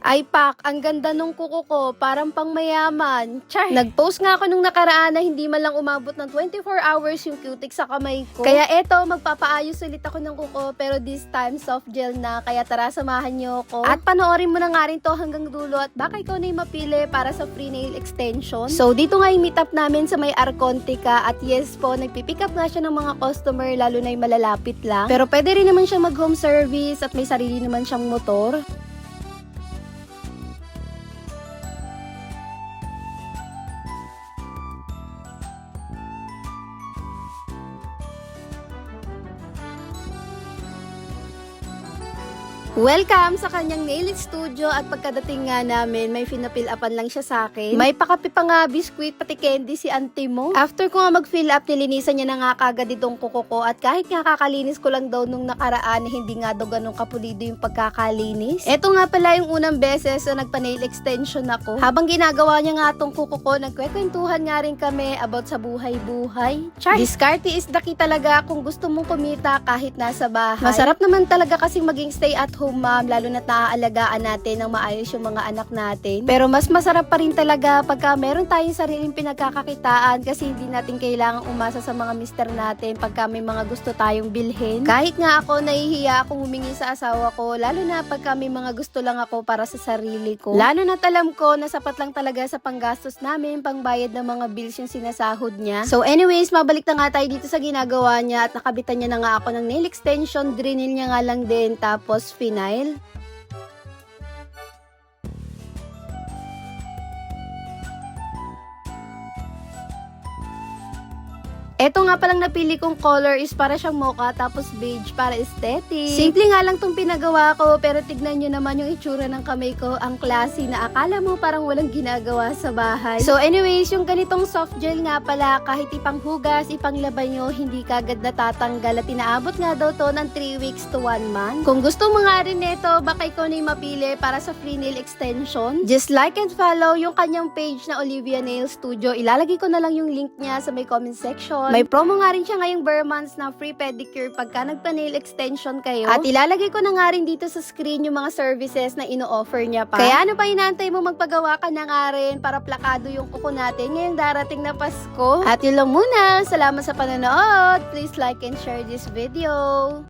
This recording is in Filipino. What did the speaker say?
Ay pak, ang ganda nung kuko ko, parang pang mayaman. Char! Nag-post nga ako nung nakaraan na hindi man lang umabot ng 24 hours yung cutic sa kamay ko. Kaya eto, magpapaayos ulit ako ng kuko, pero this time soft gel na. Kaya tara, samahan nyo ako. At panoorin mo na nga rin to hanggang dulo at baka ikaw na yung mapili para sa free nail extension. So dito nga yung meet up namin sa may Arcontica at yes po, nagpipick up nga siya ng mga customer, lalo na yung malalapit lang. Pero pwede rin naman siya mag-home service at may sarili naman siyang motor. Welcome sa kanyang nail studio at pagkadating nga namin, may finapill-upan lang siya sa akin. May pakapi pa nga biskuit pati candy si auntie mo. After ko nga mag-fill up, nilinisan niya na nga kagad itong kuko ko at kahit nga kakalinis ko lang daw nung nakaraan, hindi nga daw ganun kapulido yung pagkakalinis. Eto nga pala yung unang beses na nagpa-nail extension ako. Habang ginagawa niya nga tong kuko ko, nagkwekwentuhan nga rin kami about sa buhay-buhay. Char! Diskarte is the key talaga kung gusto mong kumita kahit nasa bahay. Masarap naman talaga kasing maging stay at home ma'am, lalo na naaalagaan natin ng maayos yung mga anak natin. Pero mas masarap pa rin talaga pagka meron tayong sariling pinagkakakitaan kasi hindi natin kailangang umasa sa mga mister natin pagka may mga gusto tayong bilhin. Kahit nga ako, nahihiya akong humingi sa asawa ko, lalo na pagka may mga gusto lang ako para sa sarili ko. Lalo na alam ko na sapat lang talaga sa panggastos namin, pangbayad ng mga bills yung sinasahod niya. So anyways, mabalik na nga tayo dito sa ginagawa niya at nakabitan niya na nga ako ng nail extension, drinil niya nga lang din, tapos final. Eto nga palang napili kong color is para siyang mocha tapos beige para aesthetic. Simple nga lang tong pinagawa ko pero tignan nyo naman yung itsura ng kamay ko. Ang classy na akala mo parang walang ginagawa sa bahay. So anyways, yung ganitong soft gel nga pala kahit ipanghugas, ipanglaban nyo, hindi kagad natatanggal at inaabot nga daw to ng 3 weeks to 1 month. Kung gusto mo nga rin nito, baka ikaw na yung mapili para sa free nail extension. Just like and follow yung kanyang page na Olivia Nail Studio. Ilalagay ko na lang yung link niya sa may comment section. May promo nga rin siya ngayong bare months na free pedicure pagka nagpa-nail extension kayo. At ilalagay ko na nga rin dito sa screen yung mga services na ino-offer niya pa. Kaya ano pa inaantay mo, magpagawa ka na nga rin para plakado yung kuko natin ngayong darating na Pasko. At yun lang muna. Salamat sa panonood. Please like and share this video.